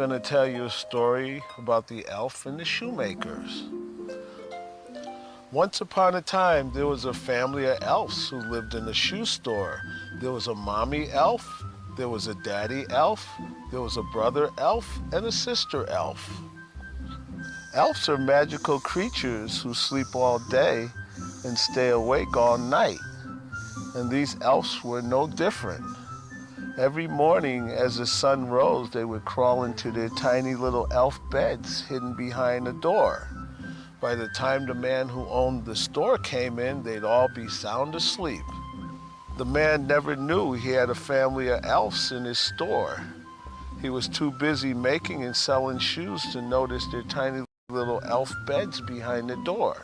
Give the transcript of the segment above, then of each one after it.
going to tell you a story about the elf and the shoemakers. Once upon a time, there was a family of elves who lived in a shoe store. There was a mommy elf, there was a daddy elf, there was a brother elf, and a sister elf. Elves are magical creatures who sleep all day and stay awake all night. And these elves were no different. Every morning as the sun rose, they would crawl into their tiny little elf beds hidden behind a door. By the time the man who owned the store came in, they'd all be sound asleep. The man never knew he had a family of elves in his store. He was too busy making and selling shoes to notice their tiny little elf beds behind the door.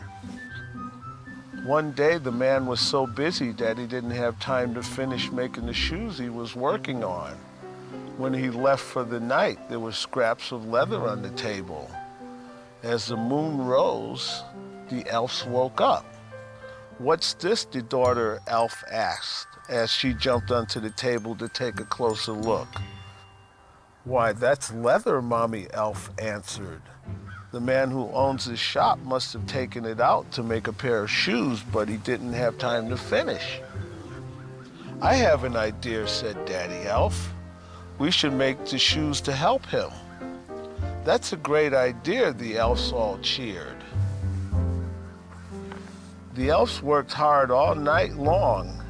One day the man was so busy that he didn't have time to finish making the shoes he was working on. When he left for the night, there were scraps of leather on the table. As the moon rose, the elves woke up. "What's this?" the daughter elf asked as she jumped onto the table to take a closer look. "Why, that's leather," Mommy Elf answered. "The man who owns this shop must have taken it out to make a pair of shoes, but he didn't have time to finish." "I have an idea," said Daddy Elf. "We should make the shoes to help him." "That's a great idea," the elves all cheered. The elves worked hard all night long,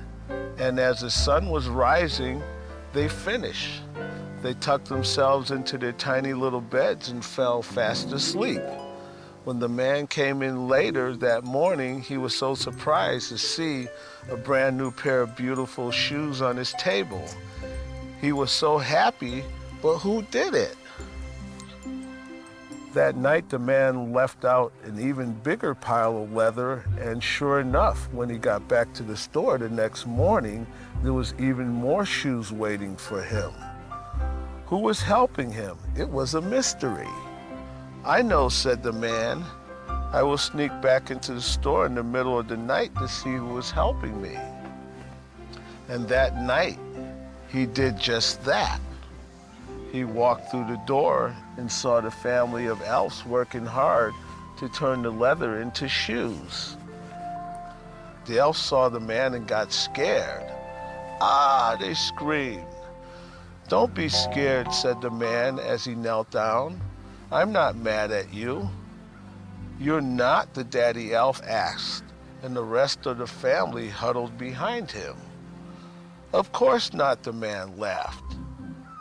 and as the sun was rising, they finished. They tucked themselves into their tiny little beds and fell fast asleep. When the man came in later that morning, he was so surprised to see a brand new pair of beautiful shoes on his table. He was so happy, but who did it? That night, the man left out an even bigger pile of leather, and sure enough, when he got back to the store the next morning, there was even more shoes waiting for him. Who was helping him? It was a mystery. "I know," said the man. "I will sneak back into the store in the middle of the night to see who was helping me." And that night, he did just that. He walked through the door and saw the family of elves working hard to turn the leather into shoes. The elves saw the man and got scared. "Ah!" they screamed. "Don't be scared," said the man as he knelt down. "I'm not mad at you." "You're not?" the daddy elf asked, and the rest of the family huddled behind him. "Of course not," the man laughed.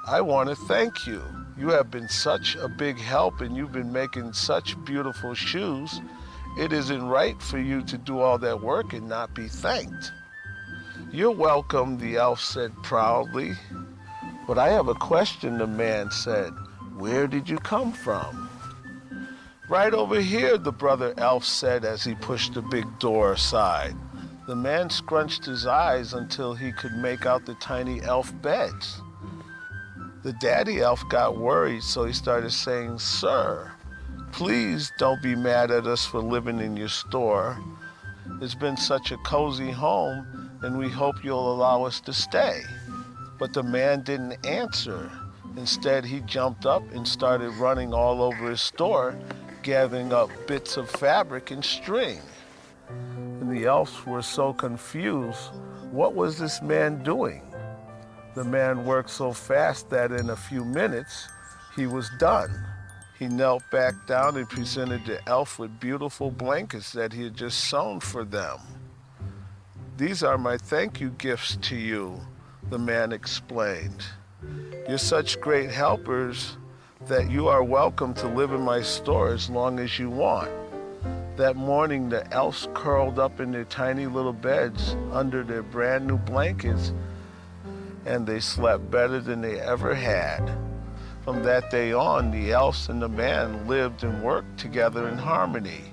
"I want to thank you. You have been such a big help and you've been making such beautiful shoes. It isn't right for you to do all that work and not be thanked." "You're welcome," the elf said proudly. "But I have a question," the man said. "Where did you come from?" "Right over here," the brother elf said as he pushed the big door aside. The man scrunched his eyes until he could make out the tiny elf beds. The daddy elf got worried, so he started saying, "Sir, please don't be mad at us for living in your store. It's been such a cozy home, and we hope you'll allow us to stay." But the man didn't answer. Instead, he jumped up and started running all over his store, gathering up bits of fabric and string. And the elves were so confused. What was this man doing? The man worked so fast that in a few minutes, he was done. He knelt back down and presented the elf with beautiful blankets that he had just sewn for them. "These are my thank you gifts to you," the man explained. "You're such great helpers that you are welcome to live in my store as long as you want." That morning, the elves curled up in their tiny little beds under their brand new blankets, and they slept better than they ever had. From that day on, the elves and the man lived and worked together in harmony.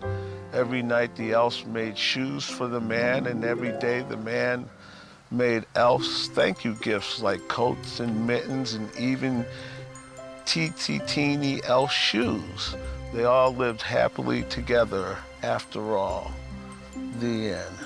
Every night the elves made shoes for the man, and every day the man made elves thank you gifts like coats and mittens and even teeny elf shoes. They all lived happily together after all. The end.